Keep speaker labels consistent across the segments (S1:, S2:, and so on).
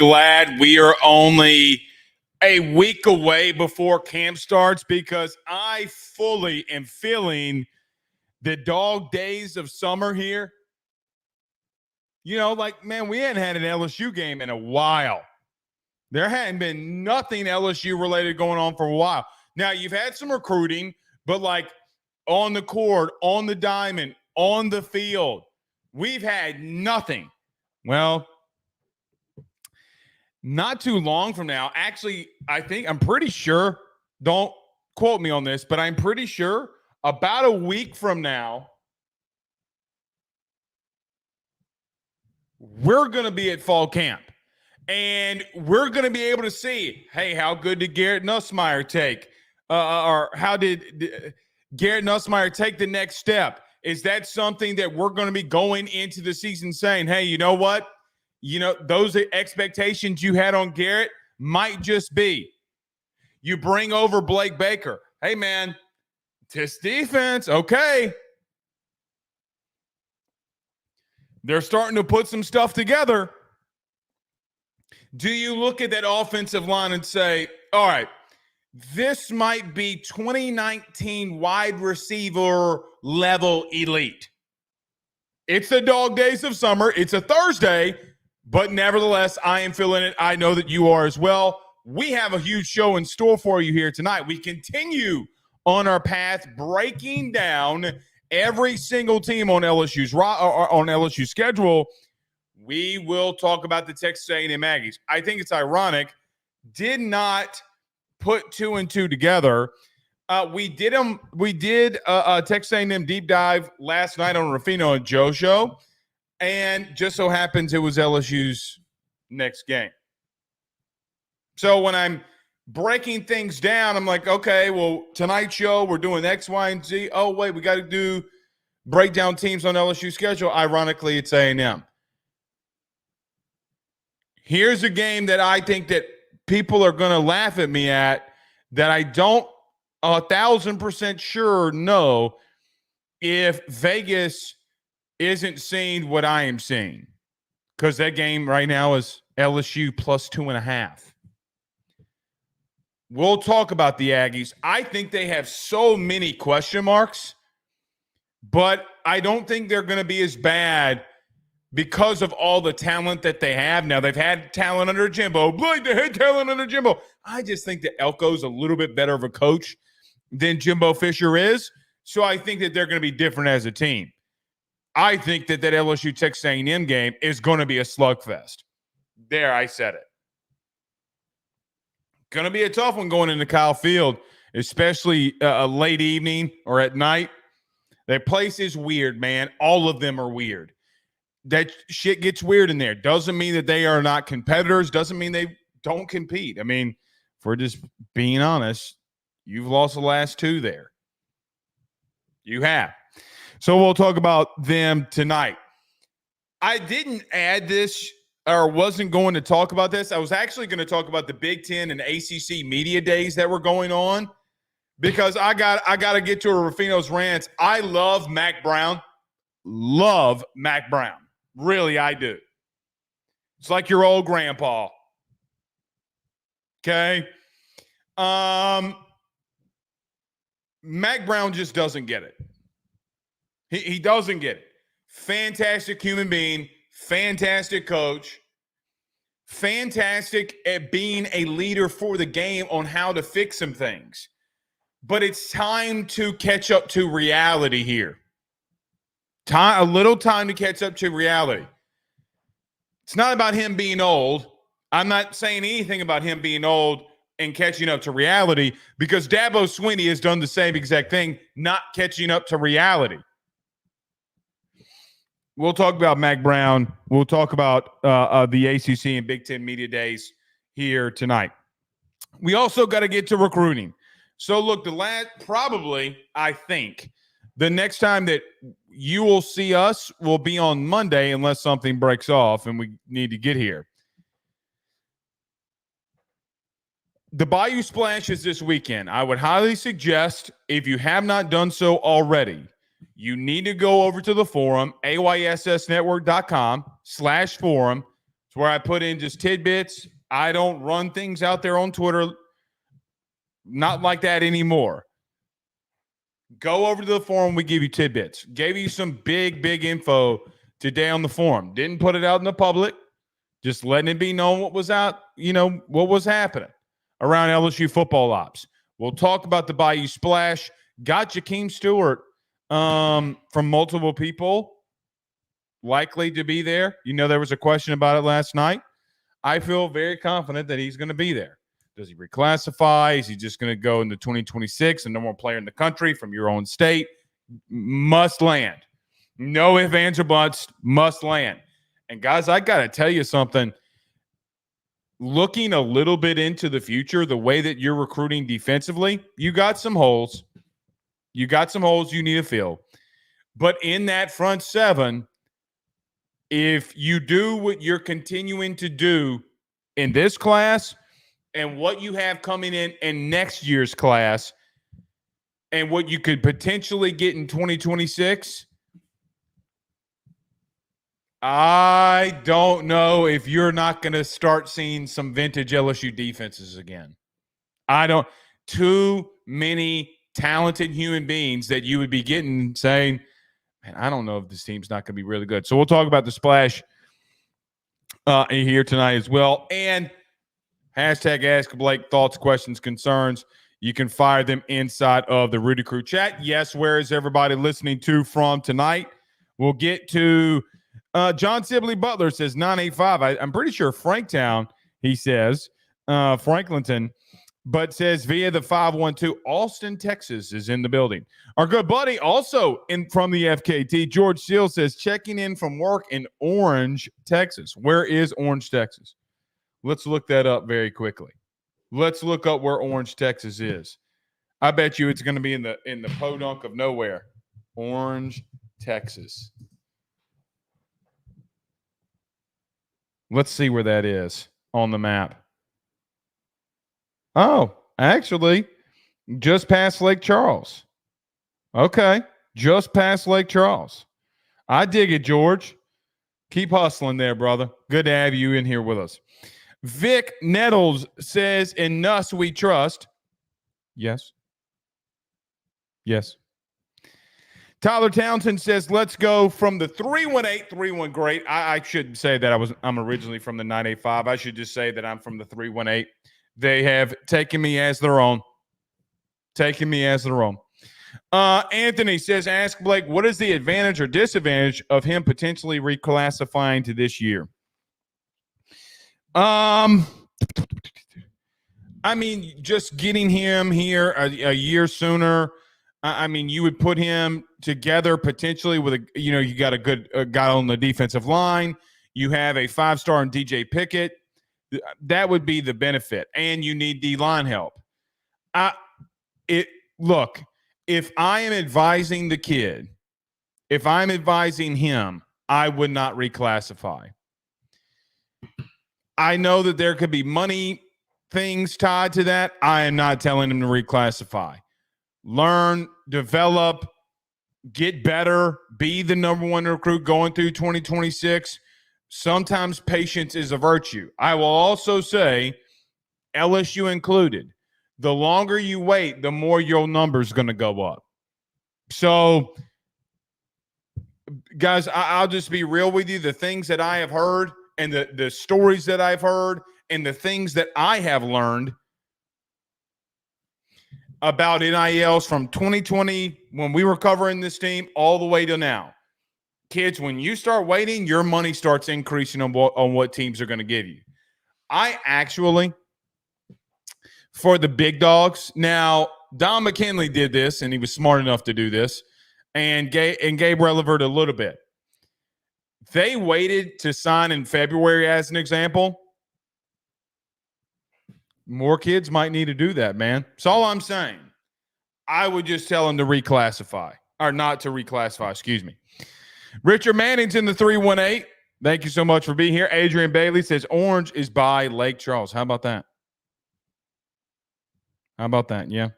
S1: glad we are only a week away before camp starts because I fully am feeling the dog days of summer here. You know, like, man, we hadn't had an LSU game in a while. There hadn't been nothing LSU related going on for a while. Now, you've had some recruiting, but like on the court, on the diamond, on the field, we've had nothing. Well, not too long from now, actually, I'm pretty sure, don't quote me on this, but I'm pretty sure about a week from now, we're going to be at fall camp. And we're going to be able to see, hey, how good did Garrett Nussmeier take? Or how did Garrett Nussmeier take the next step? Is that something that we're going to be going into the season saying, hey, you know what? You know, those expectations you had on Garrett might just be. You bring over Blake Baker. Hey, man, this defense, okay. They're starting to put some stuff together. Do you look at that offensive line and say, all right, this might be 2019 wide receiver level elite? It's the dog days of summer. It's a Thursday, but nevertheless, I am feeling it. I know that you are as well. We have a huge show in store for you here tonight. We continue on our path, breaking down every single team on LSU's schedule. We will talk about the Texas A&M Aggies. I think it's ironic. Did not put two and two together. We did Texas A&M deep dive last night on Ruffino and Joe show, and just so happens it was LSU's next game. So when I'm breaking things down, I'm like, okay, well, tonight's show we're doing X, Y, and Z. Oh wait, we got to do breakdown teams on LSU schedule. Ironically, it's A&M. Here's a game that I think that people are going to laugh at me at that I don't 1,000% sure know if Vegas isn't seeing what I am seeing, because that game right now is LSU plus 2.5. We'll talk about the Aggies. I think they have so many question marks, but I don't think they're going to be as bad because of all the talent that they have. Now, they've had talent under Jimbo. Like, they had talent under Jimbo. I just think that Elko's a little bit better of a coach than Jimbo Fisher is. So I think that they're going to be different as a team. I think that LSU Texas A&M game is going to be a slugfest. There, I said it. Going to be a tough one going into Kyle Field, especially a late evening or at night. That place is weird, man. All of them are weird. That shit gets weird in there. Doesn't mean that they are not competitors. Doesn't mean they don't compete. I mean, if we're just being honest, you've lost the last two there. You have. So we'll talk about them tonight. I didn't add this or wasn't going to talk about this. I was actually going to talk about the Big Ten and ACC media days that were going on because I got to get to a Ruffino's rants. I love Mac Brown. Love Mac Brown. Really, I do. It's like your old grandpa. Okay? Mac Brown just doesn't get it. He doesn't get it. Fantastic human being, fantastic coach, fantastic at being a leader for the game on how to fix some things. But it's time to catch up to reality here. A little time to catch up to reality. It's not about him being old. I'm not saying anything about him being old and catching up to reality because Dabo Swinney has done the same exact thing, not catching up to reality. We'll talk about Mac Brown. We'll talk about the ACC and Big Ten media days here tonight. We also got to get to recruiting. So, look, I think, the next time that you will see us will be on Monday unless something breaks off and we need to get here. The Bayou Splash is this weekend. I would highly suggest, if you have not done so already, you need to go over to the forum, ayssnetwork.com/forum. It's where I put in just tidbits. I don't run things out there on Twitter. Not like that anymore. Go over to the forum. We give you tidbits. Gave you some big info today on the forum. Didn't put it out in the public. Just letting it be known what was out, what was happening around LSU football ops. We'll talk about the Bayou Splash. Got Jakeem Stewart from multiple people likely to be there. There was a question about it last night. I feel very confident that he's going to be there. Does he reclassify? Is he just going to go into 2026 and no more player in the country from your own state? Must land. No ifs, ands, or buts. Must land. And guys, I got to tell you something. Looking a little bit into the future, the way that you're recruiting defensively, you got some holes. You got some holes you need to fill. But in that front seven, if you do what you're continuing to do in this class and what you have coming in next year's class and what you could potentially get in 2026, I don't know if you're not going to start seeing some vintage LSU defenses again. Too many talented human beings that you would be getting saying, man, I don't know if this team's not going to be really good. So we'll talk about the Splash here tonight as well. And hashtag Ask Blake, thoughts, questions, concerns. You can fire them inside of the Rudy Crew chat. Yes, where is everybody listening to from tonight? We'll get to John Sibley Butler says 985. I'm pretty sure Franktown, he says, Franklinton, but says via the 512, Austin, Texas is in the building. Our good buddy also from the FKT, George Seal says checking in from work in Orange, Texas. Where is Orange, Texas? Let's look that up very quickly. Let's look up where Orange, Texas is. I bet you it's going to be in the podunk of nowhere. Orange, Texas. Let's see where that is on the map. Oh, actually, just past Lake Charles. Okay, just past Lake Charles. I dig it, George. Keep hustling there, brother. Good to have you in here with us. Vic Nettles says, in us we trust. Yes. Yes. Tyler Townsend says, let's go from the 318-31 great. I shouldn't say that I'm originally from the 985. I should just say that I'm from the 318. They have taken me as their own. Anthony says, ask Blake, what is the advantage or disadvantage of him potentially reclassifying to this year? I mean, just getting him here a year sooner. I mean, you would put him together potentially with you got a good guy on the defensive line. You have a 5-star in DJ Pickett. That would be the benefit. And you need D-line help. Look, if I am advising the kid, if I'm advising him, I would not reclassify. I know that there could be money things tied to that. I am not telling him to reclassify. Learn, develop, get better, be the number one recruit going through 2026. Sometimes patience is a virtue. I will also say, LSU included, the longer you wait, the more your number's going to go up. So, guys, I'll just be real with you. The things that I have heard and the stories that I've heard and the things that I have learned about NILs from 2020 when we were covering this team all the way to now. Kids, when you start waiting, your money starts increasing on what teams are going to give you. I actually, for the big dogs, now Don McKinley did this, and he was smart enough to do this, and Gabe Relevert a little bit. They waited to sign in February, as an example. More kids might need to do that, man. That's all I'm saying. I would just tell them to reclassify, or not to reclassify, excuse me. Richard Manning's in the 318. Thank you so much for being here. Adrian Bailey says Orange is by Lake Charles. How about that? Yeah.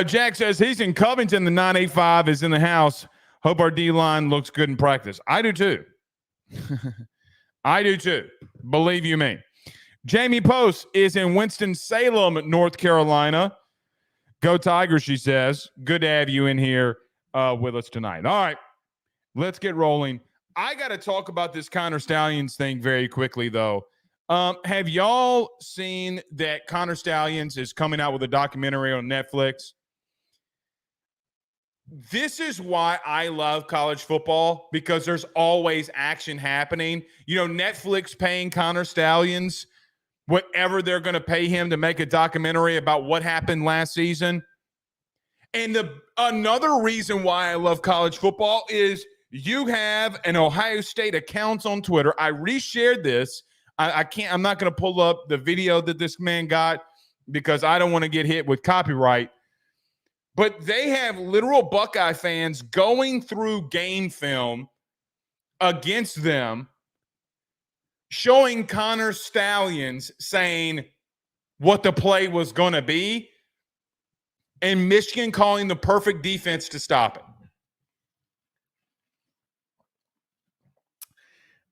S1: Jack says he's in Covington. The 985 is in the house. Hope our D-line looks good in practice. I do too. I do too. Believe you me. Jamie Post is in Winston-Salem, North Carolina. Go Tigers, she says. Good to have you in here with us tonight. All right, let's get rolling. I got to talk about this Connor Stallions thing very quickly, though. Have y'all seen that Connor Stallions is coming out with a documentary on Netflix? This is why I love college football, because there's always action happening. You know, Netflix paying Connor Stallions whatever they're going to pay him to make a documentary about what happened last season. And another reason why I love college football is you have an Ohio State account on Twitter. I reshared this. I'm not going to pull up the video that this man got because I don't want to get hit with copyright. But they have literal Buckeye fans going through game film against them, showing Connor Stallions saying what the play was going to be, and Michigan calling the perfect defense to stop it.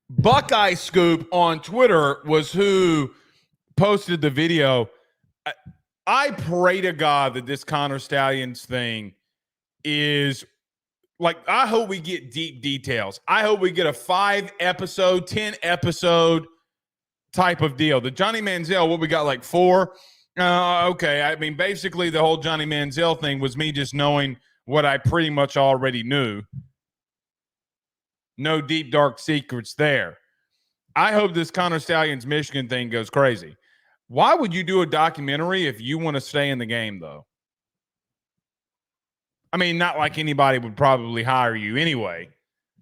S1: Buckeye Scoop on Twitter was who posted the video. I pray to God that this Connor Stallions thing is like, I hope we get deep details. I hope we get a 5-episode, 10-episode type of deal. The Johnny Manziel, what we got, like 4? Okay. I mean, basically the whole Johnny Manziel thing was me just knowing what I pretty much already knew. No deep, dark secrets there. I hope this Connor Stallions Michigan thing goes crazy. Why would you do a documentary if you want to stay in the game, though? I mean, not like anybody would probably hire you anyway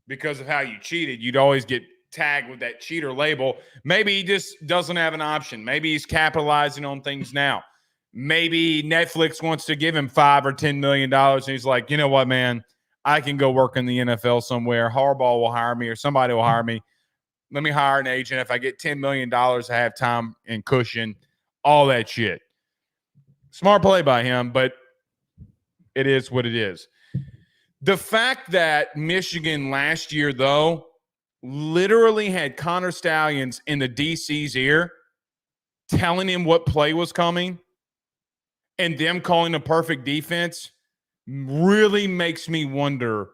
S1: because of how you cheated. You'd always get tagged with that cheater label. Maybe he just doesn't have an option. Maybe he's capitalizing on things now. Maybe Netflix wants to give him $5 or $10 million, and he's like, you know what, man? I can go work in the NFL somewhere. Harbaugh will hire me, or somebody will hire me. Let me hire an agent. If I get $10 million, I have time and cushion, all that shit. Smart play by him, but it is what it is. The fact that Michigan last year, though, literally had Connor Stallions in the DC's ear telling him what play was coming and them calling a perfect defense really makes me wonder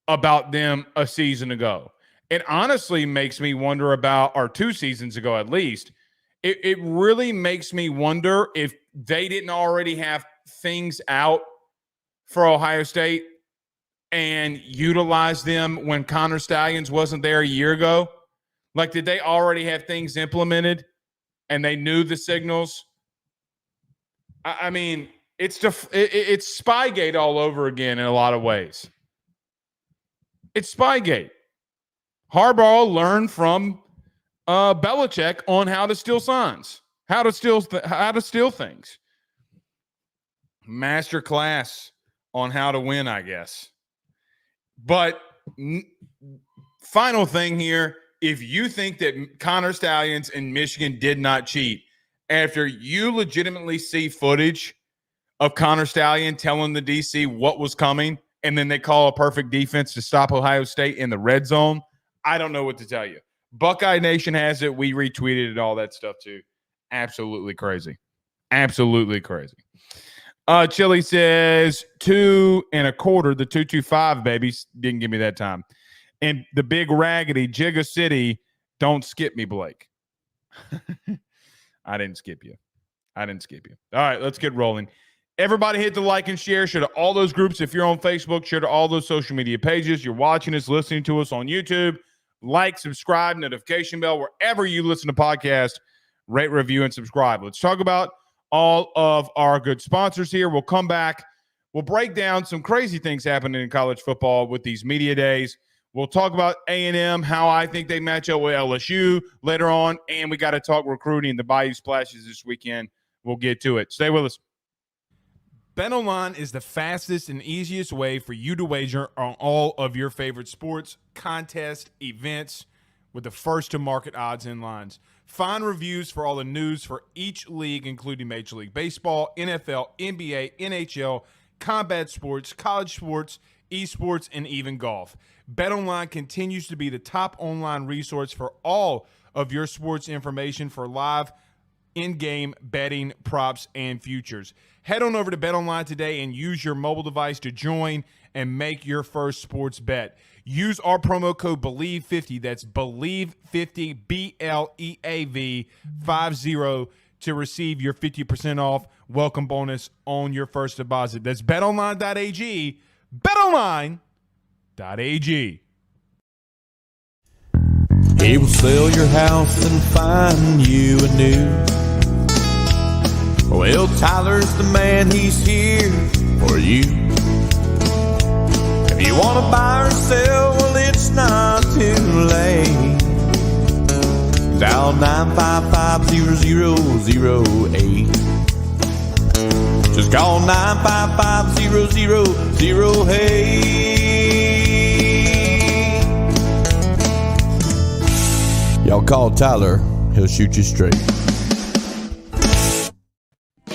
S1: about them a season ago. It honestly makes me wonder about, or 2 seasons ago at least, it really makes me wonder if they didn't already have things out for Ohio State and utilize them when Connor Stallions wasn't there a year ago. Like, did they already have things implemented and they knew the signals? I mean, it's Spygate all over again in a lot of ways. It's Spygate. Harbaugh learned from Belichick on how to steal signs, how to steal things. Master class on how to win, I guess. But final thing here, if you think that Connor Stallions in Michigan did not cheat, after you legitimately see footage of Connor Stallion telling the DC what was coming, and then they call a perfect defense to stop Ohio State in the red zone, I don't know what to tell you. Buckeye Nation has it. We retweeted it, all that stuff too. Absolutely crazy. Absolutely crazy. Chili says 2 1/4, the 225 babies. Didn't give me that time. And the big raggedy Jigga City, don't skip me, Blake. I didn't skip you. All right, let's get rolling. Everybody hit the like and share. Share to all those groups. If you're on Facebook, share to all those social media pages. You're watching us, listening to us on YouTube. Like, subscribe, notification bell, wherever you listen to podcasts. Rate, review, and subscribe. Let's talk about all of our good sponsors here. We'll come back. We'll break down some crazy things happening in college football with these media days. We'll talk about A&M, how I think they match up with LSU later on, and we got to talk recruiting, the Bayou Splashes this weekend. We'll get to it. Stay with us. BetOnline is the fastest and easiest way for you to wager on all of your favorite sports, contests, events with the first-to-market odds and lines. Find reviews for all the news for each league, including Major League Baseball, NFL, NBA, NHL, combat sports, college sports, esports, and even golf. BetOnline continues to be the top online resource for all of your sports information for live in-game betting, props, and futures. Head on over to BetOnline today and use your mobile device to join and make your first sports bet. Use our promo code BELIEVE50, that's BELIEVE50, BLEAV 50, to receive your 50% off welcome bonus on your first deposit. That's betonline.ag, betonline.ag.
S2: He will sell your house and find you a new. Well, Tyler's the man, he's here for you. If you want to buy or sell, well, it's not too late. Dial 955-0008. Just call 955-0008. Y'all call Tyler, he'll shoot you straight.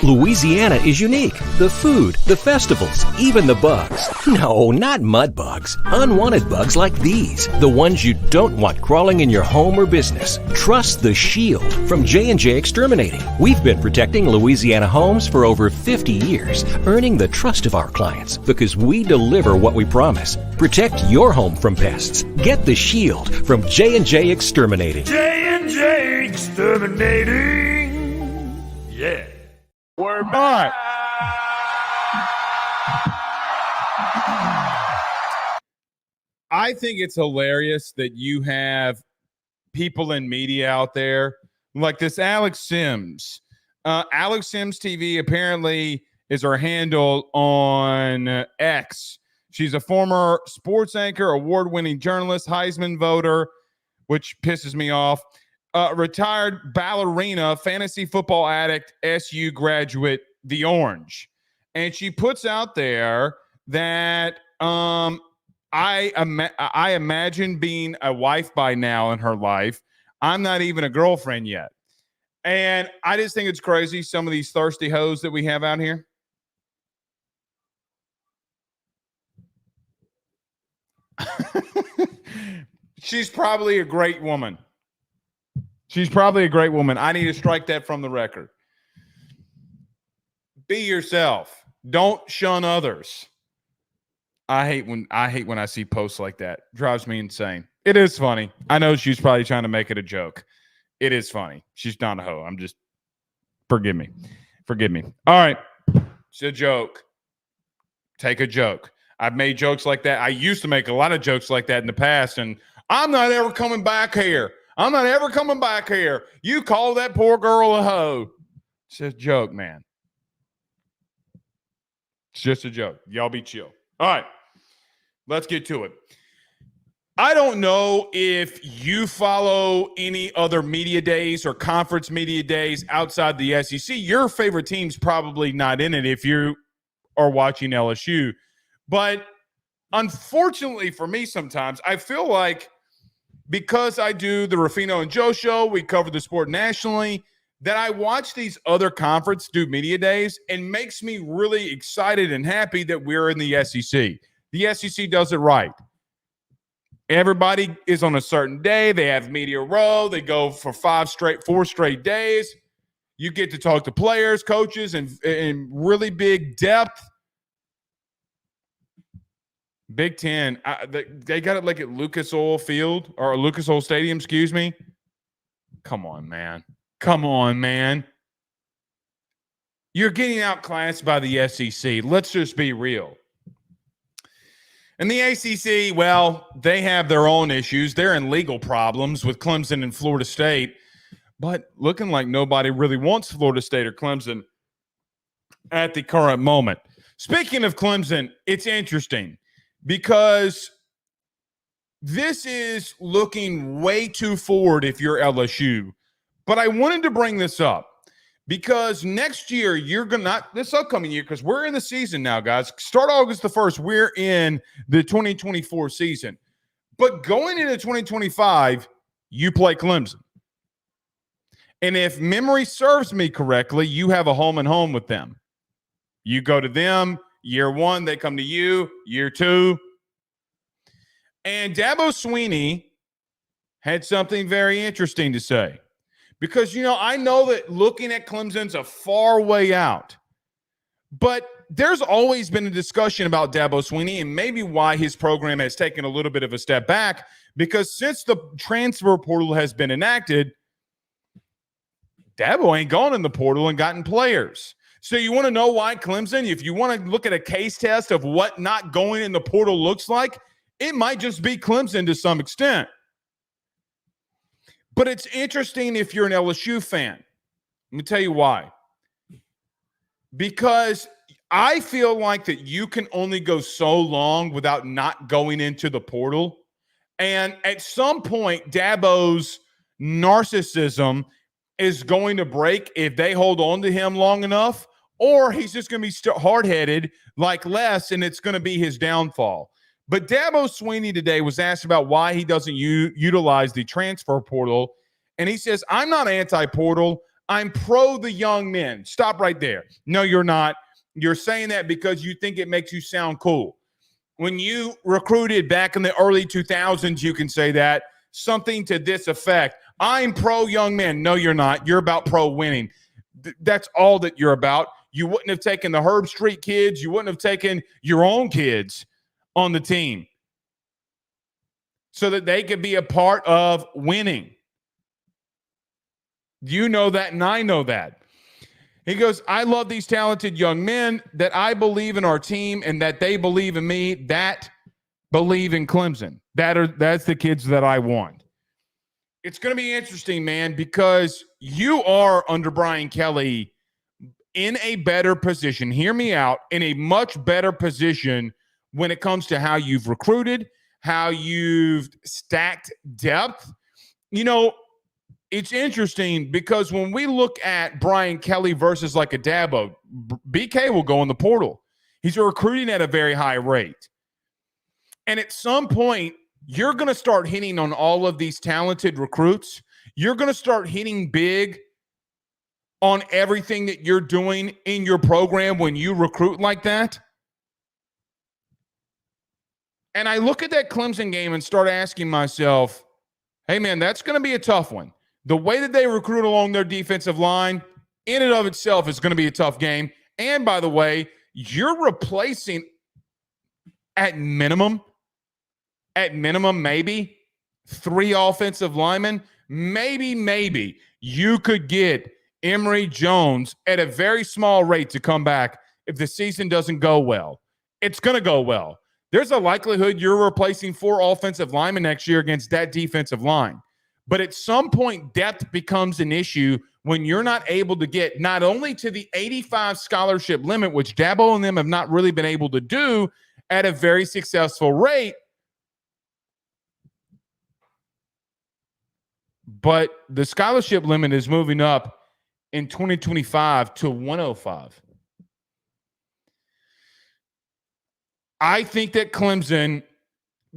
S3: Louisiana is unique. The food, the festivals, even the bugs. No, not mud bugs. Unwanted bugs like these. The ones you don't want crawling in your home or business. Trust the Shield from J&J Exterminating. We've been protecting Louisiana homes for over 50 years, earning the trust of our clients because we deliver what we promise. Protect your home from pests. Get the Shield from J&J Exterminating.
S2: J&J Exterminating. Yeah.
S1: We're back. I think it's hilarious that you have people in media out there like this Alex Sims. Alex Sims TV apparently is her handle on X. She's a former sports anchor, award-winning journalist, Heisman voter, which pisses me off. Retired ballerina, fantasy football addict, SU graduate, The Orange. And she puts out there that I imagine being a wife by now in her life. I'm not even a girlfriend yet. And I just think it's crazy, some of these thirsty hoes that we have out here. She's probably a great woman. She's probably a great woman. I need to strike that from the record. Be yourself. Don't shun others. I hate when I see posts like that. Drives me insane. It is funny. I know she's probably trying to make it a joke. It is funny. She's not a hoe. I'm just forgive me. Forgive me. All right. It's a joke. Take a joke. I've made jokes like that. I used to make a lot of jokes like that in the past, and I'm not ever coming back here. I'm not ever coming back here. You call that poor girl a hoe. It's a joke, man. It's just a joke. Y'all be chill. All right. Let's get to it. I don't know if you follow any other media days or conference media days outside the SEC. Your favorite team's probably not in it if you are watching LSU. But unfortunately for me sometimes, I feel like because I do the Ruffino and Joe show, we cover the sport nationally, that I watch these other conference do media days and makes me really excited and happy that we're in the SEC. The SEC does it right. Everybody is on a certain day. They have media row. They go for 4 straight days. You get to talk to players, coaches, and really big depth. Big Ten, they got it like at Lucas Oil Field or Lucas Oil Stadium, excuse me. Come on, man. Come on, man. You're getting outclassed by the SEC. Let's just be real. And the ACC, well, they have their own issues. They're in legal problems with Clemson and Florida State, but looking like nobody really wants Florida State or Clemson at the current moment. Speaking of Clemson, it's interesting because this is looking way too forward if you're LSU. But I wanted to bring this up because next year, you're going to not this upcoming year, because we're in the season now, guys. Start August the 1st, we're in the 2024 season. But going into 2025, you play Clemson. And if memory serves me correctly, you have a home and home with them. You go to them, year one, they come to you, year two, And Dabo Swinney had something very interesting to say. Because, I know that looking at Clemson's a far way out. But there's always been a discussion about Dabo Swinney and maybe why his program has taken a little bit of a step back. Because since the transfer portal has been enacted, Dabo ain't gone in the portal and gotten players. So you want to know why Clemson? If you want to look at a case test of what not going in the portal looks like, it might just be Clemson to some extent. But it's interesting if you're an LSU fan. Let me tell you why. Because I feel like that you can only go so long without not going into the portal. And at some point, Dabo's narcissism is going to break if they hold on to him long enough, or he's just going to be hard-headed like Les, and it's going to be his downfall. But Dabo Swinney today was asked about why he doesn't utilize the transfer portal, and he says, I'm not anti-portal. I'm pro the young men. Stop right there. No, you're not. You're saying that because you think it makes you sound cool. When you recruited back in the early 2000s, you can say that. Something to this effect. I'm pro young men. No, you're not. You're about pro winning. That's all that you're about. You wouldn't have taken the Herb Street kids. You wouldn't have taken your own kids on the team so that they could be a part of winning. You know that, and I know that. He goes, I love these talented young men that I believe in our team and that they believe in me, that believe in Clemson. That's the kids that I want. It's going to be interesting, man, because you are under Brian Kelly in a better position. Hear me out. In a much better position when it comes to how you've recruited, how you've stacked depth. It's interesting because when we look at Brian Kelly versus like a Dabo, BK will go in the portal. He's recruiting at a very high rate. And at some point, you're going to start hitting on all of these talented recruits. You're going to start hitting big on everything that you're doing in your program when you recruit like that. And I look at that Clemson game and start asking myself, hey, man, that's going to be a tough one. The way that they recruit along their defensive line, in and of itself, is going to be a tough game. And by the way, you're replacing at minimum, maybe 3 offensive linemen. Maybe you could get Emory Jones at a very small rate to come back if the season doesn't go well. It's going to go well. There's a likelihood you're replacing 4 offensive linemen next year against that defensive line. But at some point, depth becomes an issue when you're not able to get not only to the 85 scholarship limit, which Dabo and them have not really been able to do at a very successful rate, but the scholarship limit is moving up in 2025 to 105. I think that Clemson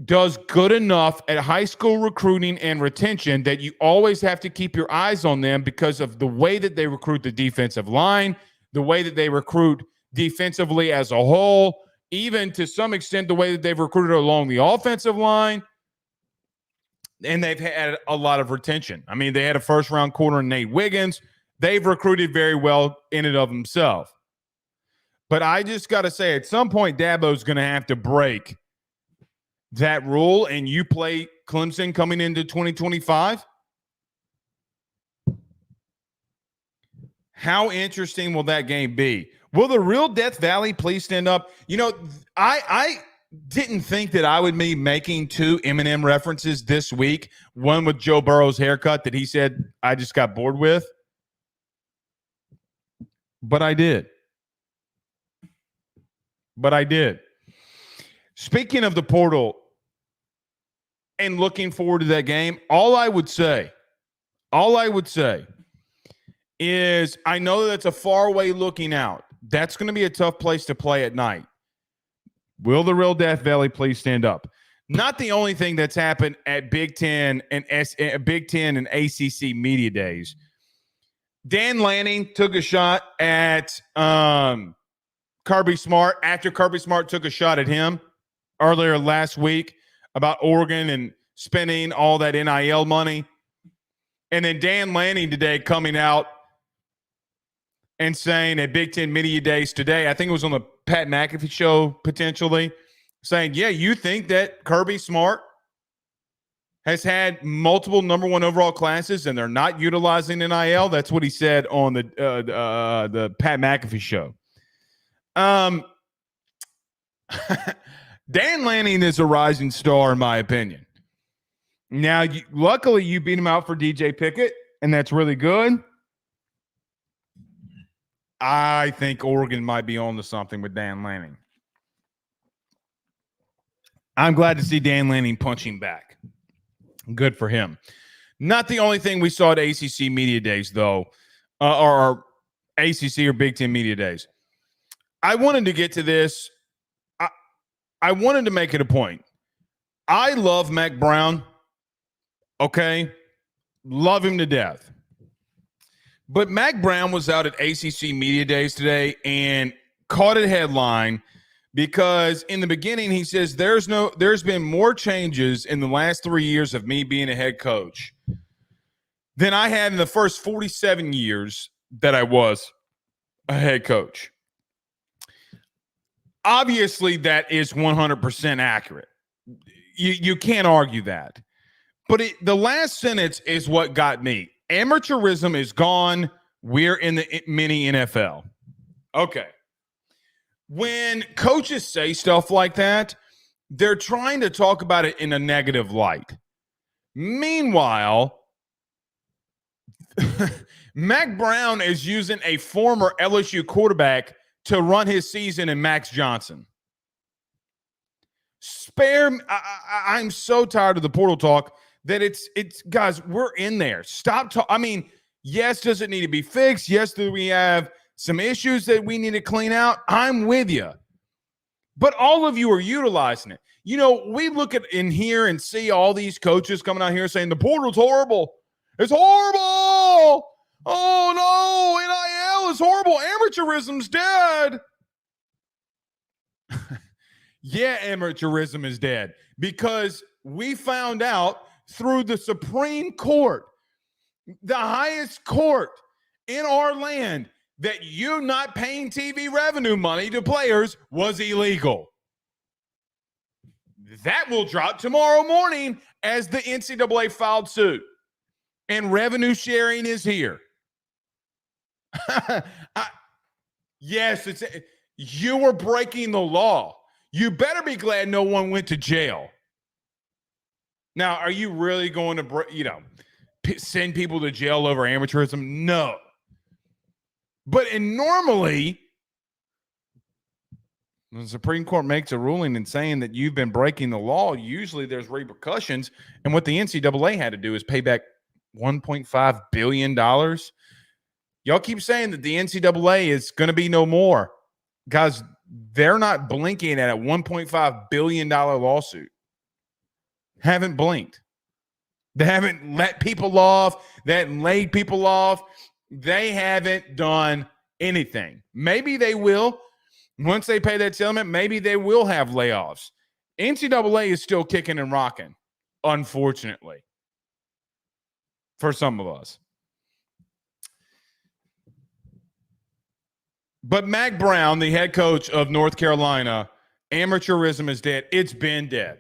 S1: does good enough at high school recruiting and retention that you always have to keep your eyes on them because of the way that they recruit the defensive line, the way that they recruit defensively as a whole, even to some extent the way that they've recruited along the offensive line. And they've had a lot of retention. I mean, they had a first-round corner in Nate Wiggins. They've recruited very well in and of himself. But I just got to say, at some point, Dabo's going to have to break that rule, and you play Clemson coming into 2025. How interesting will that game be? Will the real Death Valley please stand up? I didn't think that I would be making 2 Eminem references this week, one with Joe Burrow's haircut that he said I just got bored with. But I did. Speaking of the portal and looking forward to that game, all I would say is I know that's a far way looking out. That's going to be a tough place to play at night. Will the real Death Valley please stand up? Not the only thing that's happened at Big Ten and ACC media days. Dan Lanning took a shot at Kirby Smart after Kirby Smart took a shot at him earlier last week. about Oregon and spending all that NIL money. And then Dan Lanning today coming out and saying at Big Ten Media Days today, I think it was on the Pat McAfee show potentially, saying, yeah, you think that Kirby Smart has had multiple number one overall classes and they're not utilizing NIL? That's what he said on the Pat McAfee show. Dan Lanning is a rising star, in my opinion. Now, luckily, you beat him out for DJ Pickett, and that's really good. I think Oregon might be on to something with Dan Lanning. I'm glad to see Dan Lanning punching back. Good for him. Not the only thing we saw at ACC Media Days, though, or ACC or Big Ten Media Days. I wanted to get to this. I wanted to make it a point. I love Mac Brown. Okay? Love him to death. But Mac Brown was out at ACC Media Days today and caught a headline because in the beginning he says there's been more changes in the last 3 years of me being a head coach than I had in the first 47 years that I was a head coach. Obviously, that is 100% accurate. You can't argue that. But the last sentence is what got me. Amateurism is gone. We're in the mini NFL. Okay. When coaches say stuff like that, they're trying to talk about it in a negative light. Meanwhile, Mac Brown is using a former LSU quarterback to run his season in Max Johnson. I'm so tired of the portal talk that it's guys, we're in there. Stop talking. I mean, yes, does it need to be fixed? Yes, do we have some issues that we need to clean out? I'm with you. But all of you are utilizing it. You know, we look at in here and see all these coaches coming out here saying the portal's horrible. It's horrible. Oh, no, NIL is horrible. Amateurism's dead. Yeah, amateurism is dead because we found out through the Supreme Court, the highest court in our land, that you not paying TV revenue money to players was illegal. That will drop tomorrow morning as the NCAA filed suit. And revenue sharing is here. Yes, you were breaking the law. You better be glad no one went to jail. Now, are you really going to, send people to jail over amateurism? No. But normally, when the Supreme Court makes a ruling and saying that you've been breaking the law, usually there's repercussions. And what the NCAA had to do is pay back $1.5 billion. Y'all keep saying that the NCAA is going to be no more. Guys, they're not blinking at a $1.5 billion lawsuit. Haven't blinked. They haven't let people off. They haven't laid people off. They haven't done anything. Maybe they will. Once they pay that settlement, maybe they will have layoffs. NCAA is still kicking and rocking, unfortunately, for some of us. But Mac Brown, the head coach of North Carolina, amateurism is dead. It's been dead.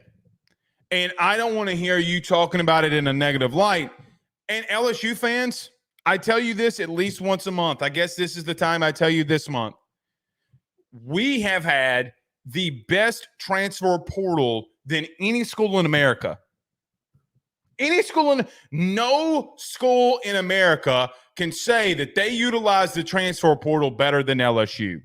S1: And I don't want to hear you talking about it in a negative light. And LSU fans, I tell you this at least once a month. I guess this is the time I tell you this month. We have had the best transfer portal than any school in America. No school in America can say that they utilize the transfer portal better than LSU.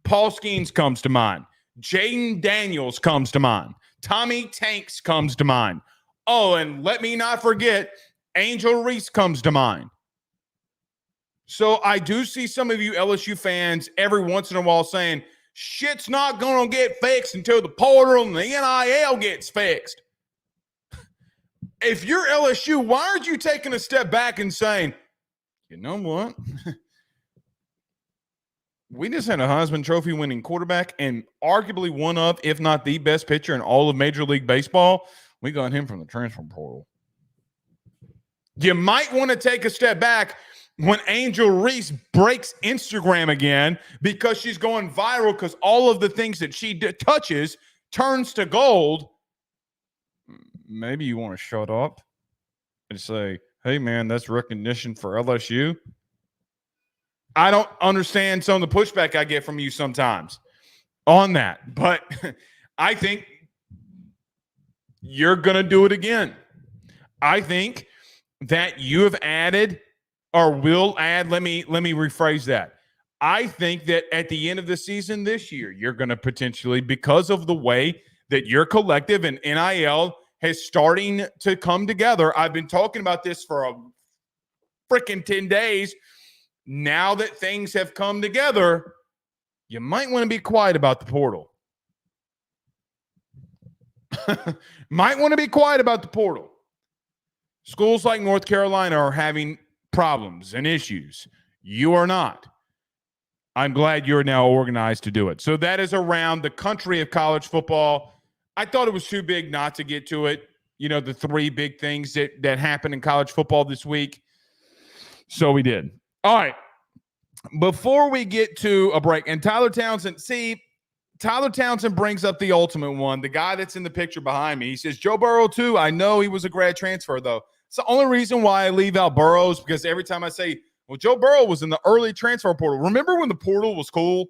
S1: Paul Skeens comes to mind. Jaden Daniels comes to mind. Tommy Tanks comes to mind. Oh, and let me not forget, Angel Reese comes to mind. So I do see some of you LSU fans every once in a while saying, shit's not going to get fixed until the portal and the NIL gets fixed. If you're LSU, why aren't you taking a step back and saying, you know what? We just had a Heisman Trophy winning quarterback and arguably one of, if not the best pitcher in all of Major League Baseball. We got him from the transfer portal. You might want to take a step back when Angel Reese breaks Instagram again because she's going viral because all of the things that she touches turns to gold. Maybe you want to shut up and say, hey, man, that's recognition for LSU. I don't understand some of the pushback I get from you sometimes on that, but I think you're going to do it again. I think that you have added or will add, let me rephrase that. I think that at the end of the season this year, you're going to potentially, because of the way that your collective and NIL is starting to come together. I've been talking about this for a freaking 10 days. Now that things have come together, you might want to be quiet about the portal. Might want to be quiet about the portal. Schools like North Carolina are having problems and issues. You are not. I'm glad you're now organized to do it. So that is around the country of college football. I thought it was too big not to get to it. You know, the three big things that happened in college football this week. So we did. All right. Before we get to a break, and Tyler Townsend brings up the ultimate one, the guy that's in the picture behind me. He says, Joe Burrow, too. I know he was a grad transfer, though. It's the only reason why I leave out Burrow is because every time I say, well, Joe Burrow was in the early transfer portal. Remember when the portal was cool?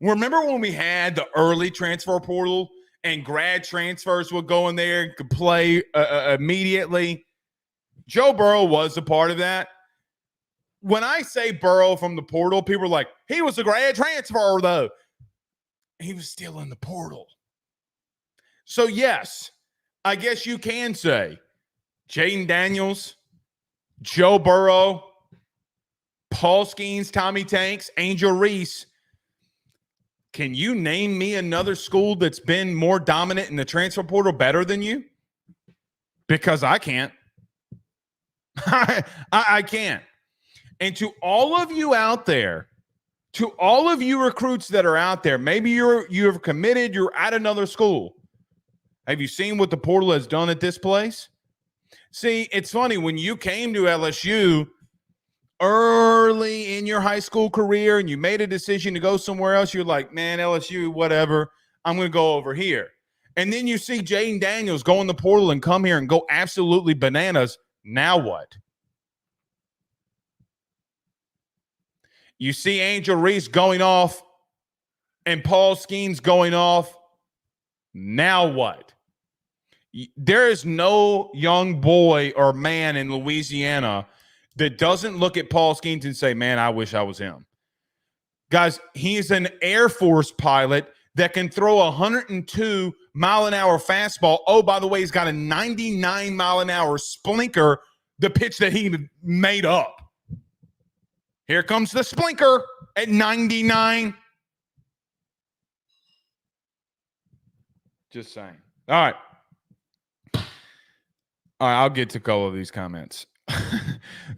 S1: Remember when we had the early transfer portal and grad transfers would go in there and could play immediately? Joe Burrow was a part of that. When I say Burrow from the portal, people are like, he was a grad transfer, though. He was still in the portal. So, yes, I guess you can say Jaden Daniels, Joe Burrow, Paul Skeens, Tommy Tanks, Angel Reese. Can you name me another school that's been more dominant in the transfer portal better than you? Because I can't. I can't. And to all of you out there, to all of you recruits that are out there, maybe you're committed, you're at another school. Have you seen what the portal has done at this place? See, it's funny. When you came to LSU early in your high school career and you made a decision to go somewhere else, you're like, man, LSU, whatever, I'm going to go over here. And then you see Jaden Daniels go in the portal and come here and go absolutely bananas. Now what? You see Angel Reese going off and Paul Skeens going off. Now what? There is no young boy or man in Louisiana that doesn't look at Paul Skeens and say, man, I wish I was him. Guys, he's an Air Force pilot that can throw a 102-mile-an-hour fastball. Oh, by the way, he's got a 99-mile-an-hour splinker, the pitch that he made up. Here comes the splinker at 99. Just saying. All right. I'll get to a couple of these comments.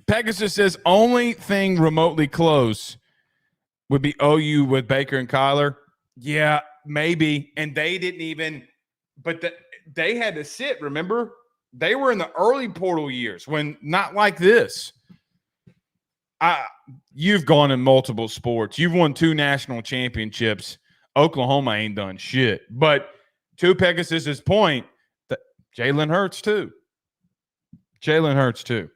S1: Pegasus says, only thing remotely close would be OU with Baker and Kyler. Yeah, maybe. And they didn't even – but they had to sit, remember? They were in the early portal years when not like this. You've gone in multiple sports. You've won 2 national championships. Oklahoma ain't done shit. But to Pegasus's point, Jalen Hurts too. Jalen Hurts too.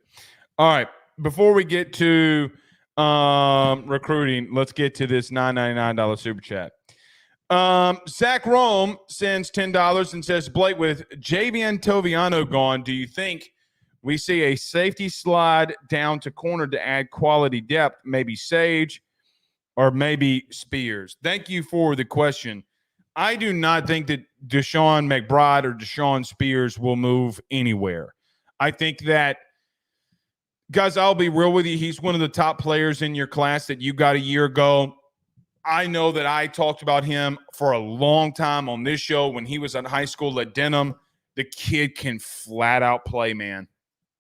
S1: All right. Before we get to recruiting, let's get to this $9.99 super chat. Zach Rome sends $10 and says, Blake, with Javian Toviano gone, do you think we see a safety slide down to corner to add quality depth, maybe Sage or maybe Spears? Thank you for the question. I do not think that Deshaun McBride or Deshaun Spears will move anywhere. I think that, guys, I'll be real with you. He's one of the top players in your class that you got a year ago. I know that I talked about him for a long time on this show when he was in high school at Denham. The kid can flat out play, man.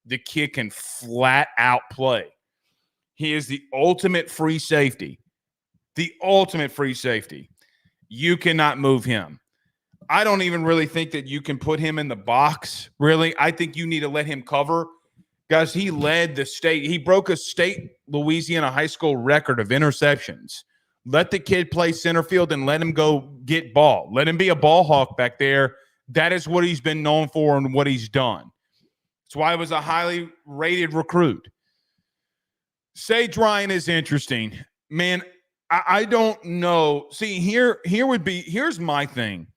S1: The kid can flat out play. He is the ultimate free safety. The ultimate free safety. You cannot move him. I don't even really think that you can put him in the box, really. I think you need to let him cover. Guys, he led the state. He broke a state Louisiana high school record of interceptions. Let the kid play center field and let him go get ball. Let him be a ball hawk back there. That is what he's been known for and what he's done. That's why he was a highly rated recruit. Sage Ryan is interesting. Man, I don't know. See, here's my thing.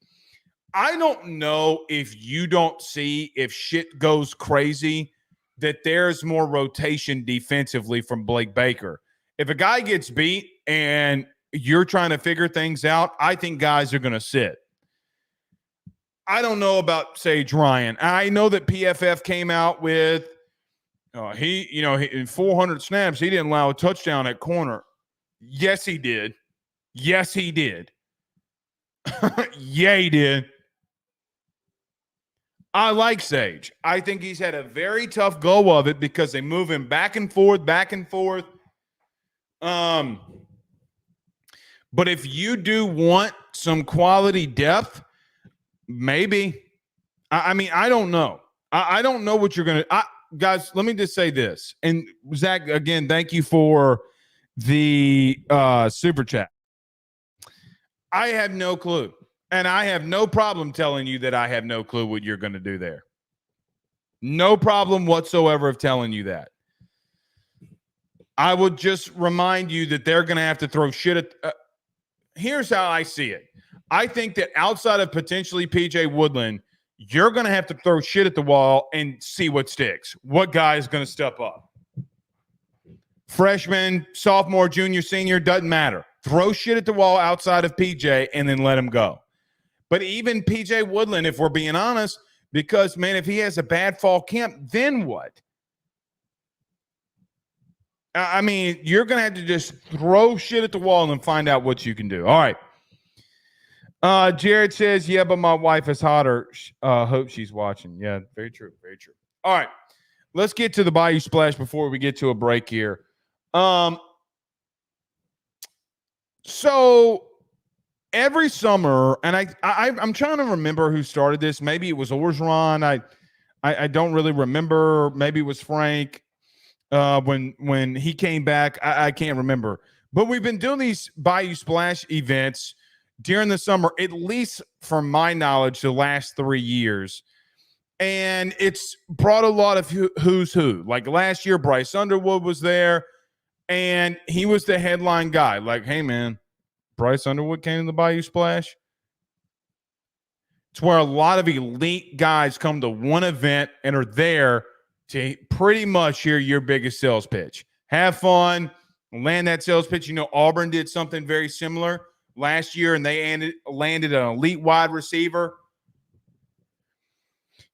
S1: I don't know if you don't see, if shit goes crazy, that there's more rotation defensively from Blake Baker. If a guy gets beat and you're trying to figure things out, I think guys are going to sit. I don't know about Sage Ryan. I know that PFF came out with in 400 snaps, he didn't allow a touchdown at corner. Yes, he did. Yes, he did. Yeah, he did. I like Sage. I think he's had a very tough go of it because they move him back and forth, back and forth. But if you do want some quality depth, maybe. I mean, I don't know. I don't know what you're going to – guys, let me just say this. And, Zach, again, thank you for the super chat. I have no clue. And I have no problem telling you that I have no clue what you're going to do there. No problem whatsoever of telling you that. I would just remind you that they're going to have to throw shit at here's how I see it. I think that outside of potentially PJ Woodland, you're going to have to throw shit at the wall and see what sticks. What guy is going to step up? Freshman, sophomore, junior, senior, doesn't matter. Throw shit at the wall outside of PJ and then let him go. But even PJ Woodland, if we're being honest, because, man, if he has a bad fall camp, then what? I mean, you're going to have to just throw shit at the wall and find out what you can do. All right. Jared says, yeah, but my wife is hotter. Hope she's watching. Yeah, very true. Very true. All right. Let's get to the Bayou Splash before we get to a break here. So every summer, and I'm trying to remember who started this. Maybe it was Orgeron. I don't really remember. Maybe it was Frank. When he came back, I can't remember. But we've been doing these Bayou Splash events during the summer, at least from my knowledge, the last 3 years. And it's brought a lot of who's who. Like last year, Bryce Underwood was there, and he was the headline guy. Like, hey, man, Bryce Underwood came to the Bayou Splash. It's where a lot of elite guys come to one event and are there to pretty much hear your biggest sales pitch. Have fun, land that sales pitch. You know, Auburn did something very similar last year, and they landed an elite wide receiver.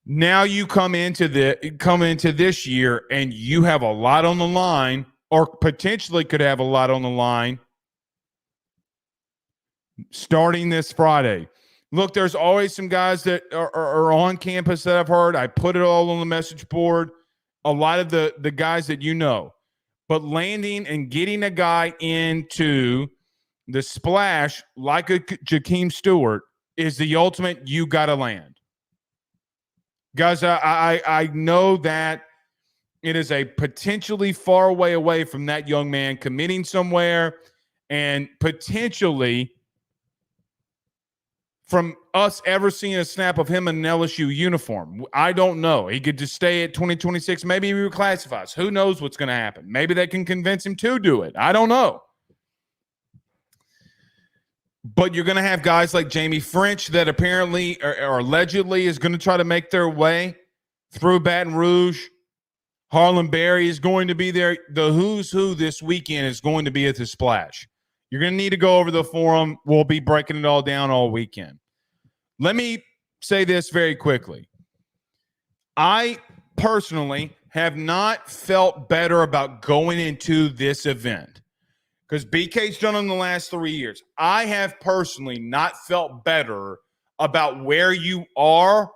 S1: Now you come into this year, and you have a lot on the line, or potentially could have a lot on the line starting this Friday. Look, there's always some guys that are on campus that I've heard. I put it all on the message board. A lot of the guys that you know. But landing and getting a guy into the splash like a Jakeem Stewart is the ultimate you got to land. Guys, I know that it is a potentially far way away from that young man committing somewhere and potentially from us ever seeing a snap of him in an LSU uniform. I don't know. He could just stay at 2026. Maybe he reclassifies. Who knows what's going to happen? Maybe they can convince him to do it. I don't know. But you're going to have guys like Jamie French that apparently or allegedly is going to try to make their way through Baton Rouge. Harlan Berry is going to be there. The who's who this weekend is going to be at the Splash. You're going to need to go over the forum. We'll be breaking it all down all weekend. Let me say this very quickly. I personally have not felt better about going into this event because BK's done in the last 3 years. I have personally not felt better about where you are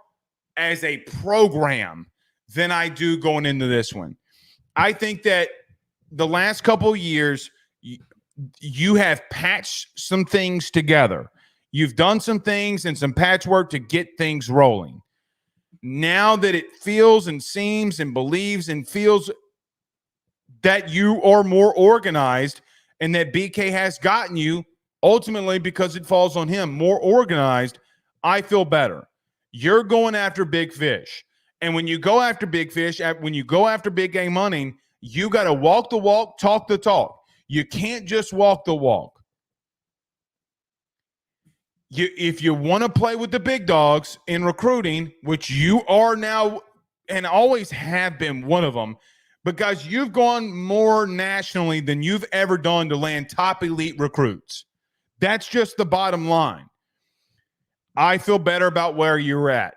S1: as a program than I do going into this one. I think that the last couple of years, you have patched some things together. You've done some things and some patchwork to get things rolling. Now that it feels and seems and believes and feels that you are more organized and that BK has gotten you, ultimately because it falls on him, more organized, I feel better. You're going after big fish. And when you go after big fish, when you go after big game hunting, you got to walk the walk, talk the talk. You can't just walk the walk. If you want to play with the big dogs in recruiting, which you are now and always have been one of them, but guys, you've gone more nationally than you've ever done to land top elite recruits. That's just the bottom line. I feel better about where you're at.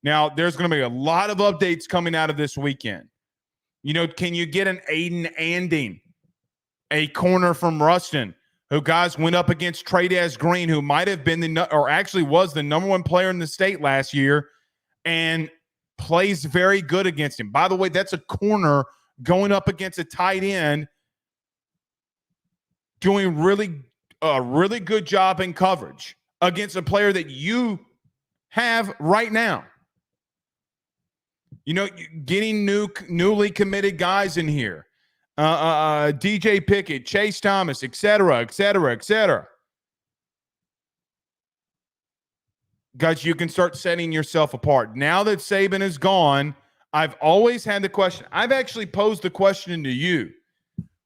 S1: Now, there's going to be a lot of updates coming out of this weekend. You know, can you get an Aiden Anding, a corner from Ruston, who guys went up against Tradez Green, who might have been or actually was the number one player in the state last year and plays very good against him. By the way, that's a corner going up against a tight end doing a really good job in coverage against a player that you have right now. You know, getting newly committed guys in here. DJ Pickett, Chase Thomas, et cetera, et cetera, et cetera. Guys, you can start setting yourself apart. Now that Saban is gone, I've always had the question. I've actually posed the question to you.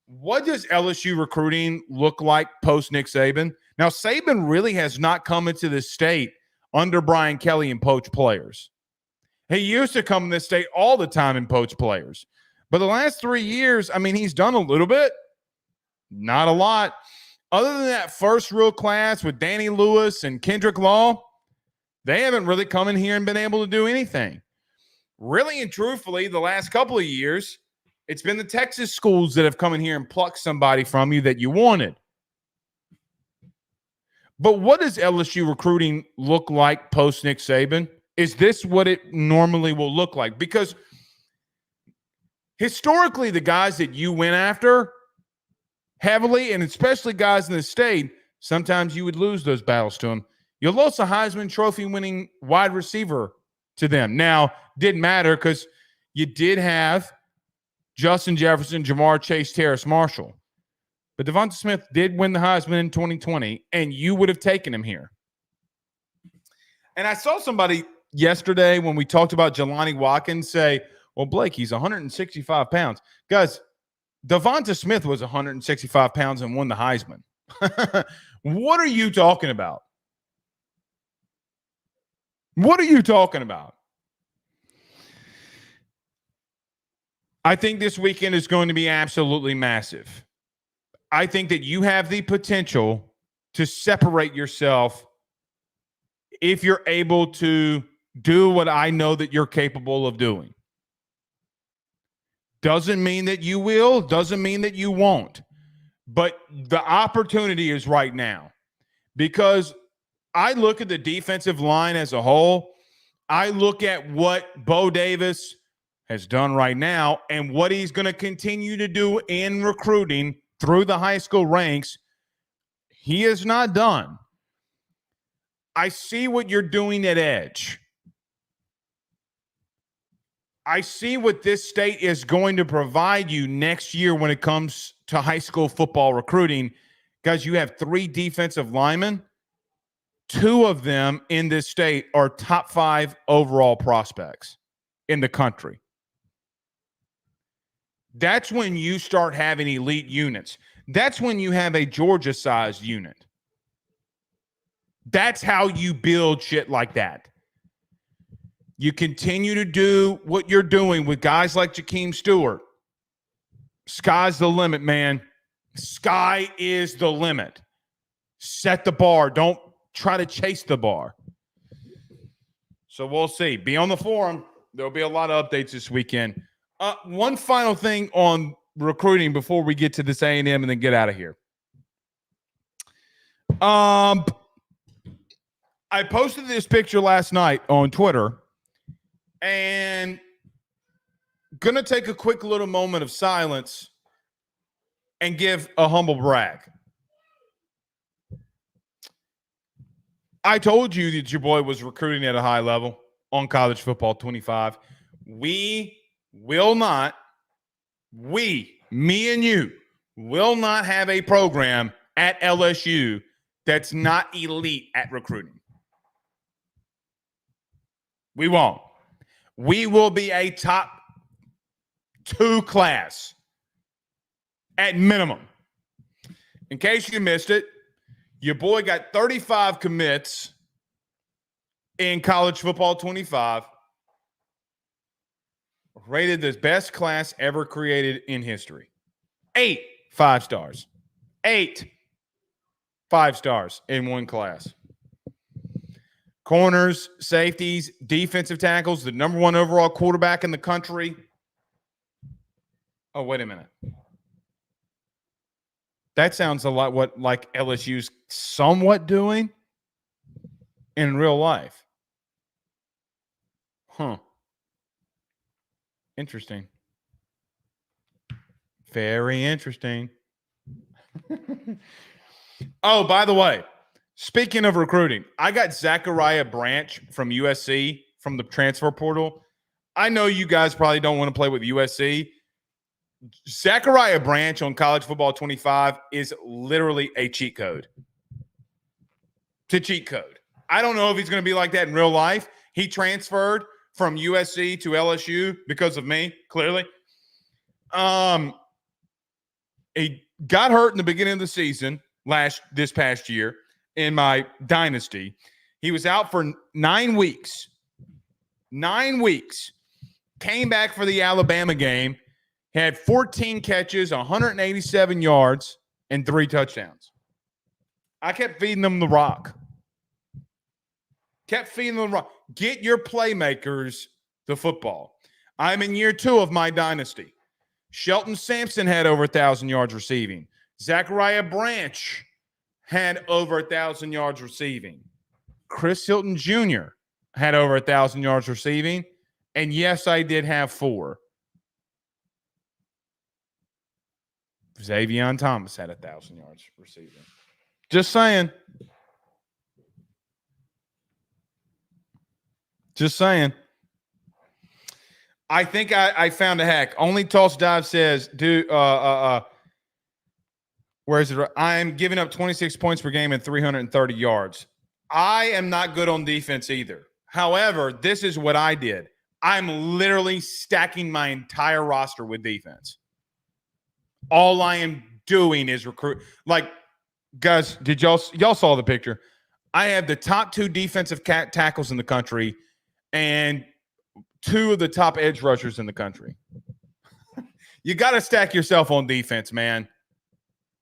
S1: What does LSU recruiting look like post Nick Saban? Now, Saban really has not come into this state under Brian Kelly and poach players. He used to come in this state all the time and poach players. But the last 3 years, I mean, he's done a little bit, not a lot. Other than that first real class with Danny Lewis and Kendrick Law, they haven't really come in here and been able to do anything. Really and truthfully, the last couple of years, it's been the Texas schools that have come in here and plucked somebody from you that you wanted. But what does LSU recruiting look like post Nick Saban? Is this what it normally will look like? Because historically, the guys that you went after heavily, and especially guys in the state, sometimes you would lose those battles to them. You lost a Heisman Trophy winning wide receiver to them. Now, didn't matter because you did have Justin Jefferson, Jamar Chase, Terrace Marshall. But Devonta Smith did win the Heisman in 2020, and you would have taken him here. And I saw somebody yesterday when we talked about Jelani Watkins say, well, Blake, he's 165 pounds. Guys, Devonta Smith was 165 pounds and won the Heisman. What are you talking about? What are you talking about? I think this weekend is going to be absolutely massive. I think that you have the potential to separate yourself if you're able to do what I know that you're capable of doing. Doesn't mean that you will, doesn't mean that you won't. But the opportunity is right now. Because I look at the defensive line as a whole. I look at what Bo Davis has done right now and what he's going to continue to do in recruiting through the high school ranks. He is not done. I see what you're doing at edge. I see what this state is going to provide you next year when it comes to high school football recruiting. Guys, you have 3 defensive linemen. 2 of them in this state are top 5 overall prospects in the country. That's when you start having elite units. That's when you have a Georgia-sized unit. That's how you build shit like that. You continue to do what you're doing with guys like Jakeem Stewart. Sky's the limit, man. Sky is the limit. Set the bar. Don't try to chase the bar. So we'll see. Be on the forum. There'll be a lot of updates this weekend. One final thing on recruiting before we get to this A&M and then get out of here. I posted this picture last night on Twitter and going to take a quick little moment of silence and give a humble brag. I told you that your boy was recruiting at a high level on College Football 25. We will not, me and you, will not have a program at LSU that's not elite at recruiting. We won't. We will be a top 2 class at minimum. In case you missed it, your boy got 35 commits in College Football 25. Rated the best class ever created in history. 8 5-stars. 8 5-stars in one class. Corners, safeties, defensive tackles, the number 1 overall quarterback in the country. Oh, wait a minute. That sounds a lot like LSU's somewhat doing in real life. Huh. Interesting. Very interesting. Oh, by the way, speaking of recruiting, I got Zachariah Branch from USC from the transfer portal. I know you guys probably don't want to play with USC. Zachariah Branch on College Football 25 is literally a cheat code. It's a cheat code. I don't know if he's going to be like that in real life. He transferred from USC to LSU because of me, clearly. He got hurt in the beginning of the season this past year in my dynasty. He was out for 9 weeks. 9 weeks. Came back for the Alabama game. Had 14 catches, 187 yards, and 3 touchdowns. I kept feeding them the rock. Kept feeding them the rock. Get your playmakers the football. I'm in year 2 of my dynasty. Shelton Sampson had over 1,000 yards receiving. Zachariah Branch had over 1,000 yards receiving. Chris Hilton Jr. had over 1,000 yards receiving. And yes, I did have 4. Xavier Thomas had 1,000 yards receiving. Just saying. Just saying. I think I found a hack. Only Toss Dive says, where is it? I am giving up 26 points per game and 330 yards. I am not good on defense either. However, this is what I did. I'm literally stacking my entire roster with defense. All I am doing is recruit. Like, guys, did y'all saw the picture? I have the top 2 defensive tackles in the country and 2 of the top edge rushers in the country. You got to stack yourself on defense, man.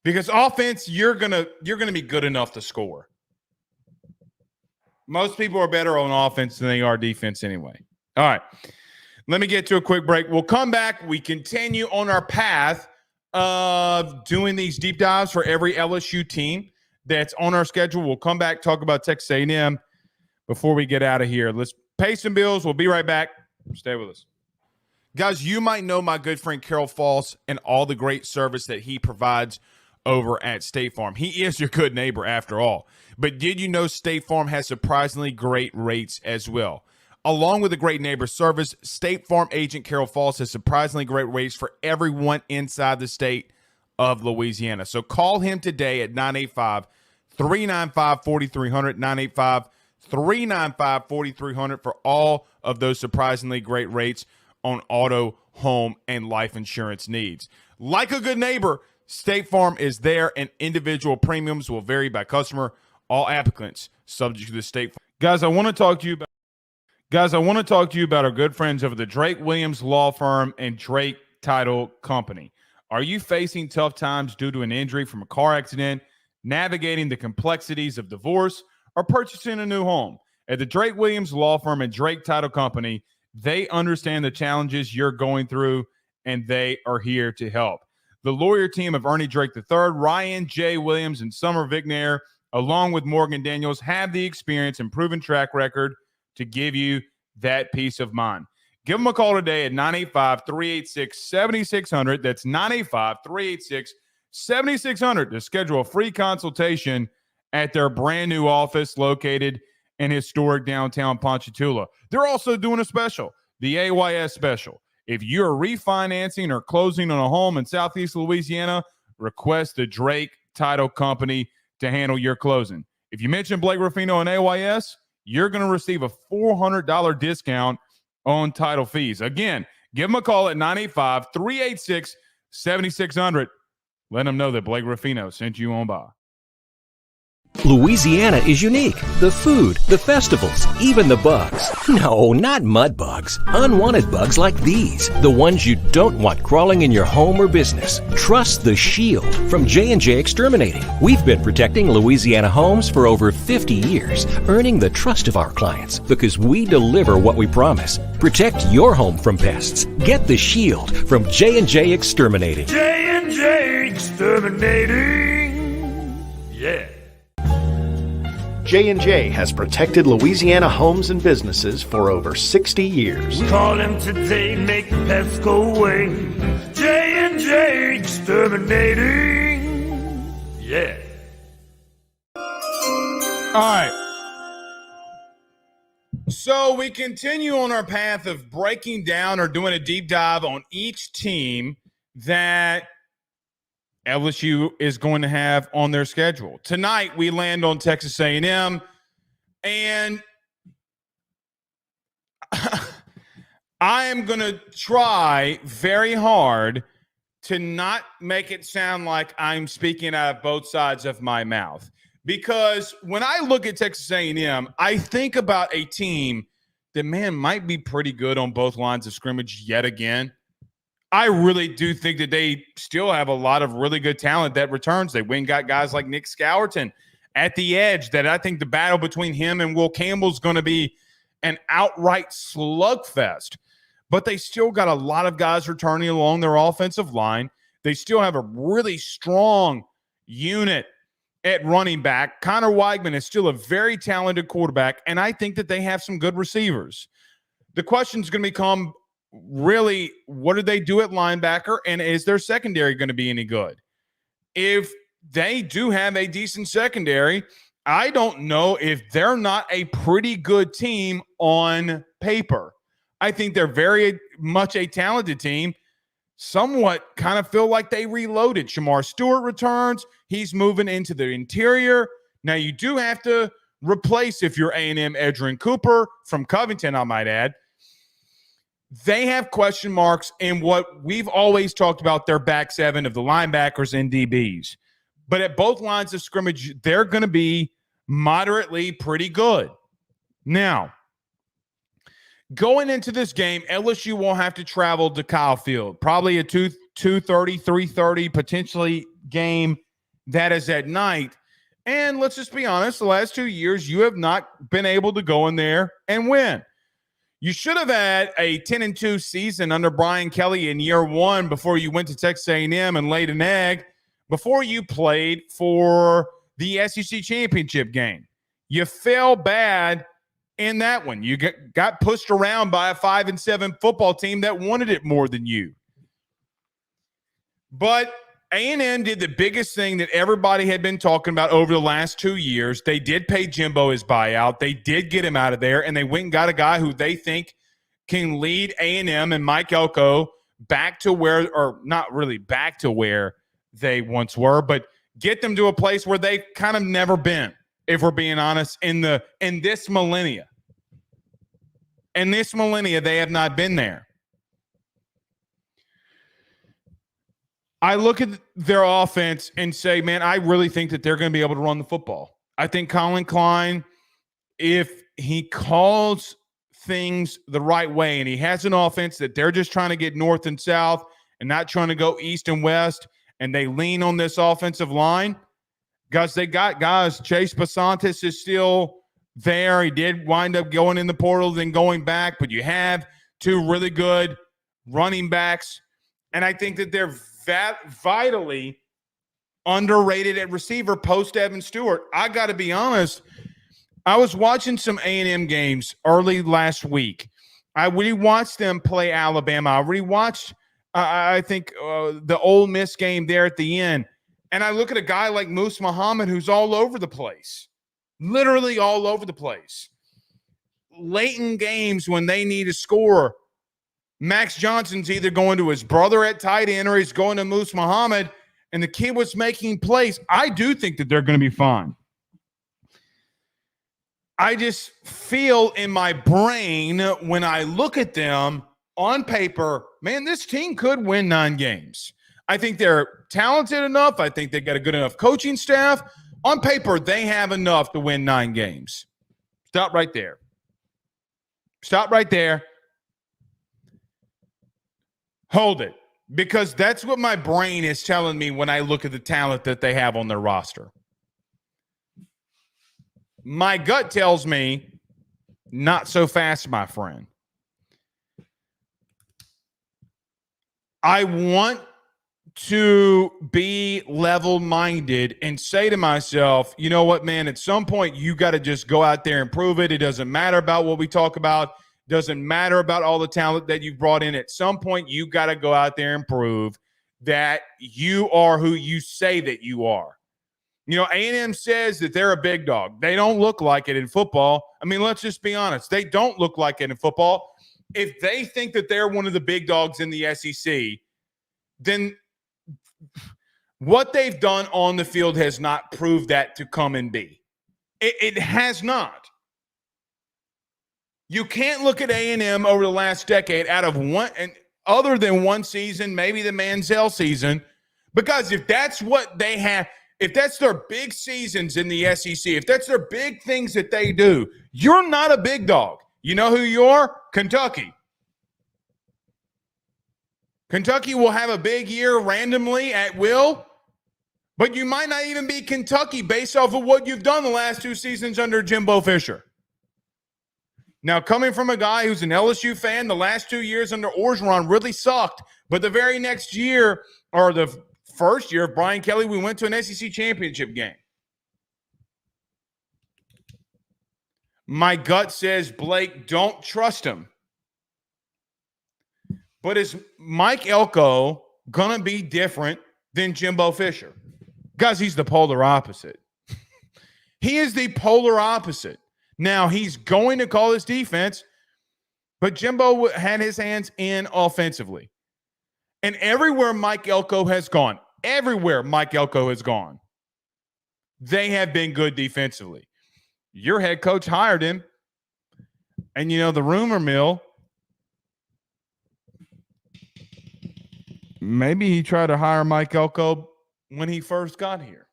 S1: Because offense, you're gonna be good enough to score. Most people are better on offense than they are defense anyway. All right. Let me get to a quick break. We'll come back. We continue on our path of doing these deep dives for every LSU team that's on our schedule. We'll come back, talk about Texas A&M before we get out of here. Let's pay some bills. We'll be right back. Stay with us. Guys, you might know my good friend Carol Falls and all the great service that he provides over at State Farm. He is your good neighbor after all. But did you know State Farm has surprisingly great rates as well? Along with the great neighbor service, State Farm agent Carol Falls has surprisingly great rates for everyone inside the state of Louisiana. So call him today at 985-395-4300, 985-395-4300 for all of those surprisingly great rates on auto, home, and life insurance needs. Like a good neighbor, State Farm is there, and individual premiums will vary by customer. All applicants subject to the State Farm. Guys, I want to talk to you about our good friends over the Drake Williams Law Firm and Drake Title Company. Are you facing tough times due to an injury from a car accident, navigating the complexities of divorce, or purchasing a new home? At the Drake Williams Law Firm and Drake Title Company, they understand the challenges you're going through, and they are here to help. The lawyer team of Ernie Drake III, Ryan J. Williams, and Summer Vignair, along with Morgan Daniels, have the experience and proven track record to give you that peace of mind. Give them a call today at 985-386-7600. That's 985-386-7600 to schedule a free consultation at their brand new office located in historic downtown Ponchatoula. They're also doing a special, the AYS special. If you're refinancing or closing on a home in Southeast Louisiana, request the Drake Title Company to handle your closing. If you mention Blake Ruffino and AYS, you're going to receive a $400 discount on title fees. Again, give them a call at 985-386-7600. Let them know that Blake Ruffino sent you on by.
S3: Louisiana is unique. The food, the festivals, even the bugs. No, not mud bugs. Unwanted bugs like these. The ones you don't want crawling in your home or business. Trust the Shield from J&J Exterminating. We've been protecting Louisiana homes for over 50 years, earning the trust of our clients because we deliver what we promise. Protect your home from pests. Get the Shield from J&J Exterminating.
S2: J&J Exterminating. Yeah.
S4: J&J has protected Louisiana homes and businesses for over 60 years.
S2: Call him today, make pests go away. J&J Exterminating. Yeah.
S1: All right. So we continue on our path of breaking down or doing a deep dive on each team that LSU is going to have on their schedule. Tonight, we land on Texas A&M, and I am going to try very hard to not make it sound like I'm speaking out of both sides of my mouth. Because when I look at Texas A&M, I think about a team that, man, might be pretty good on both lines of scrimmage yet again. I really do think that they still have a lot of really good talent that returns. They went and got guys like Nick Scourton at the edge that I think the battle between him and Will Campbell is going to be an outright slugfest. But they still got a lot of guys returning along their offensive line. They still have a really strong unit at running back. Connor Weigman is still a very talented quarterback, and I think that they have some good receivers. The question is going to become, really, what do they do at linebacker, and is their secondary going to be any good? If they do have a decent secondary, I don't know if they're not a pretty good team on paper. I think they're very much a talented team. Somewhat kind of feel like they reloaded. Shamar Stewart returns. He's moving into the interior. Now, you do have to replace, if you're A&M, Edgerrin Cooper from Covington, I might add. They have question marks in what we've always talked about, their back seven of the linebackers and DBs. But at both lines of scrimmage, they're going to be moderately pretty good. Now, going into this game, LSU will have to travel to Kyle Field. Probably a 2:30, 3:30 potentially game that is at night. And let's just be honest, the last 2 years, you have not been able to go in there and win. You should have had a 10-2 season under Brian Kelly in year one before you went to Texas A&M and laid an egg before you played for the SEC championship game. You fell bad in that one. You got pushed around by a 5-7 football team that wanted it more than you. But A&M did the biggest thing that everybody had been talking about over the last 2 years. They did pay Jimbo his buyout. They did get him out of there, and they went and got a guy who they think can lead A&M and Mike Elko back to where, or not really back to where they once were, but get them to a place where they've kind of never been, if we're being honest, in this millennia. In this millennia, they have not been there. I look at their offense and say, man, I really think that they're going to be able to run the football. I think Colin Klein, if he calls things the right way and he has an offense that they're just trying to get north and south and not trying to go east and west, and they lean on this offensive line, guys, they got guys. Chase Basantis is still there. He did wind up going in the portal, then going back, but you have two really good running backs, and I think that they're vitally underrated at receiver post Evan Stewart. I got to be honest, I was watching some A&M games early last week. I rewatched them play Alabama. I rewatched, I think, the Ole Miss game there at the end. And I look at a guy like Moose Muhammad who's all over the place, literally all over the place. Late in games when they need to score, Max Johnson's either going to his brother at tight end or he's going to Moose Muhammad, and the kid was making plays. I do think that they're going to be fine. I just feel in my brain when I look at them on paper, man, this team could win 9 games. I think they're talented enough. I think they've got a good enough coaching staff. On paper, they have enough to win 9 games. Stop right there. Stop right there. Hold it. Because that's what my brain is telling me when I look at the talent that they have on their roster. My gut tells me, not so fast, my friend. I want to be level-minded and say to myself, you know what, man, at some point you got to just go out there and prove it. It doesn't matter about what we talk about. Doesn't matter about all the talent that you've brought in. At some point you got to go out there and prove that you are who you say that you are. You know, A&M says that they're a big dog. They don't look like it in football. I mean, let's just be honest. They don't look like it in football. If they think that they're one of the big dogs in the SEC, then what they've done on the field has not proved that to come and be. It has not. You can't look at A&M over the last decade out of one, and other than one season, maybe the Manziel season, because if that's what they have, if that's their big seasons in the SEC, if that's their big things that they do, you're not a big dog. You know who you are? Kentucky. Kentucky will have a big year randomly at will, but you might not even be Kentucky based off of what you've done the last 2 seasons under Jimbo Fisher. Now, coming from a guy who's an LSU fan, the last 2 years under Orgeron really sucked, but the very next year, or the first year of Brian Kelly, we went to an SEC championship game. My gut says, Blake, don't trust him. But is Mike Elko going to be different than Jimbo Fisher? Guys, he's the polar opposite. He is the polar opposite. Now, he's going to call his defense, but Jimbo had his hands in offensively. And everywhere Mike Elko has gone, they have been good defensively. Your head coach hired him. And, you know, the rumor mill, maybe he tried to hire Mike Elko when he first got here.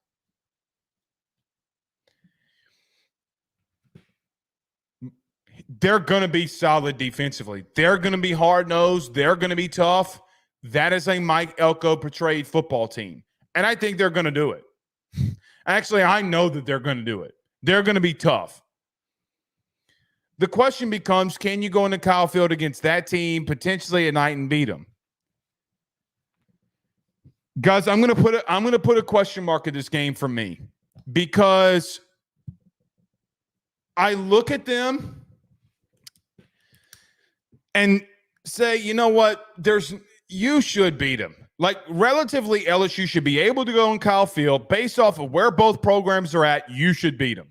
S1: They're going to be solid defensively. They're going to be hard-nosed. They're going to be tough. That is a Mike Elko portrayed football team. And I think they're going to do it. Actually, I know that they're going to do it. They're going to be tough. The question becomes, can you go into Kyle Field against that team potentially at night and beat them? Guys, I'm going to put a question mark at this game for me, because I look at them and say, you know what? You should beat them. Like, relatively, LSU should be able to go in Kyle Field based off of where both programs are at. You should beat them.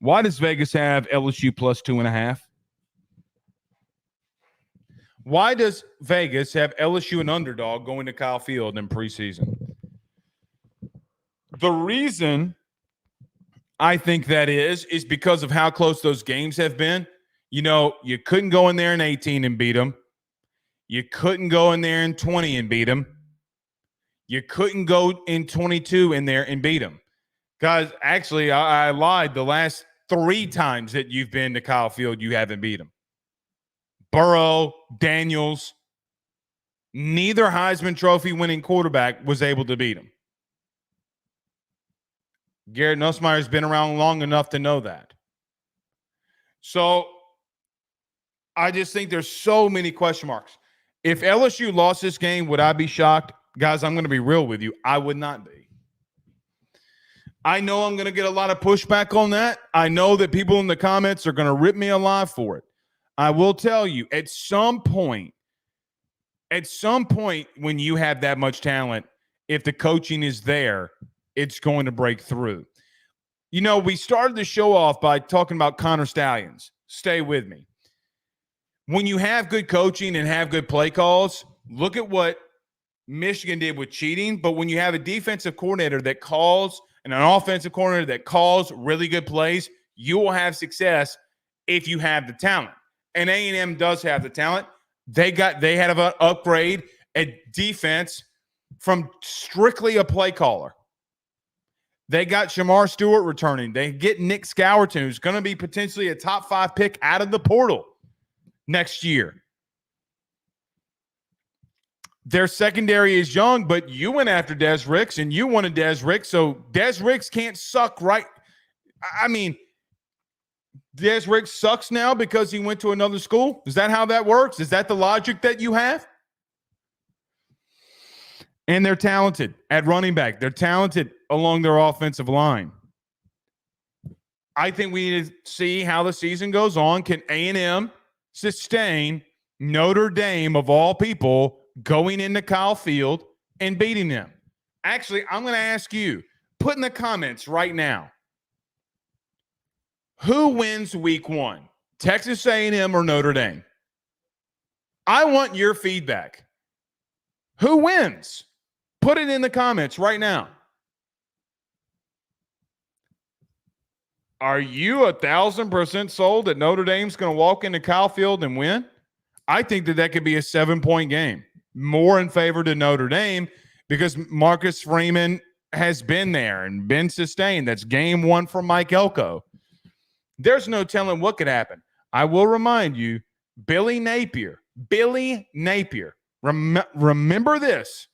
S1: Why does Vegas have LSU plus 2.5? Why does Vegas have LSU an underdog going to Kyle Field in preseason? The reason I think that is because of how close those games have been. You know, you couldn't go in there in 18 and beat them. You couldn't go in there in 20 and beat them. You couldn't go in 22 in there and beat them. Guys, actually, I lied. The last 3 times that you've been to Kyle Field, you haven't beat them. Burrow, Daniels, neither Heisman Trophy winning quarterback was able to beat him. Garrett Nussmeier's been around long enough to know that. So I just think there's so many question marks. If LSU lost this game, would I be shocked? Guys, I'm going to be real with you. I would not be. I know I'm going to get a lot of pushback on that. I know that people in the comments are going to rip me alive for it. I will tell you, at some point when you have that much talent, if the coaching is there, it's going to break through. You know, we started the show off by talking about Connor Stallions. Stay with me. When you have good coaching and have good play calls, look at what Michigan did with cheating. But when you have a defensive coordinator that calls and an offensive coordinator that calls really good plays, you will have success if you have the talent. And A&M does have the talent. They had an upgrade at defense from strictly a play caller. They got Shamar Stewart returning. They get Nick Scourton, who's going to be potentially a top 5 pick out of the portal next year. Their secondary is young, but you went after Des Ricks, and you wanted Des Ricks, so Des Ricks can't suck right. I mean, Des Ricks sucks now because he went to another school? Is that how that works? Is that the logic that you have? And they're talented at running back. They're talented along their offensive line. I think we need to see how the season goes on. Can A&M sustain Notre Dame, of all people, going into Kyle Field and beating them? Actually, I'm going to ask you, put in the comments right now, who wins week 1, Texas A&M or Notre Dame? I want your feedback. Who wins? Put it in the comments right now. Are you 1,000% sold that Notre Dame's going to walk into Kyle Field and win? I think that could be a 7-point game. More in favor to Notre Dame because Marcus Freeman has been there and been sustained. That's game 1 from Mike Elko. There's no telling what could happen. I will remind you, Billy Napier, remember this.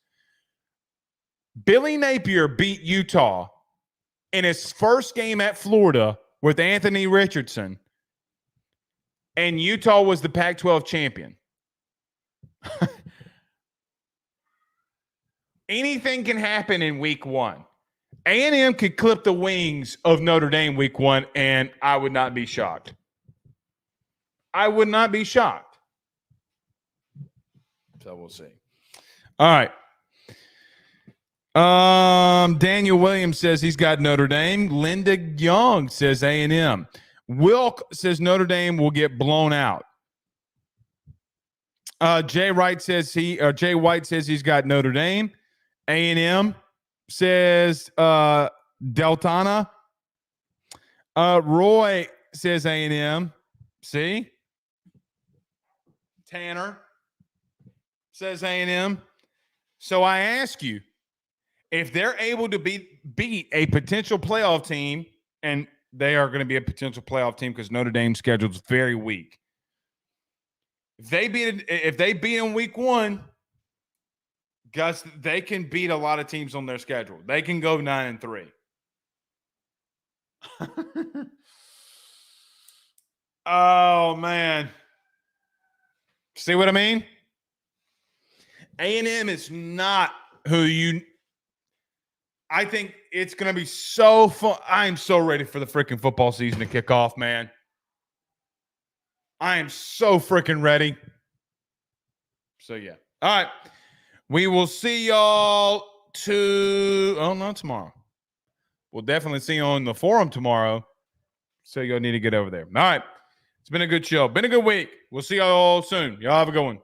S1: Billy Napier beat Utah in his first game at Florida with Anthony Richardson, and Utah was the Pac-12 champion. Anything can happen in week 1. A&M could clip the wings of Notre Dame week 1, and I would not be shocked. I would not be shocked. So we'll see. All right. Daniel Williams says he's got Notre Dame. Linda Young says A&M. Wilk says Notre Dame will get blown out. Jay White says he's got Notre Dame. A&M says Deltana. Roy says A&M. See? Tanner says A&M. So I ask you, if they're able to beat a potential playoff team, and they are going to be a potential playoff team because Notre Dame's schedule is very weak. If they beat in week 1, Gus, they can beat a lot of teams on their schedule. They can go 9-3. Oh man. See what I mean? A&M is not who you. I think it's going to be so fun. I am so ready for the freaking football season to kick off, man. I am so freaking ready. So, yeah. All right. We will see y'all tomorrow. We'll definitely see you on the forum tomorrow. So, you'll need to get over there. All right. It's been a good show. Been a good week. We'll see y'all soon. Y'all have a good one.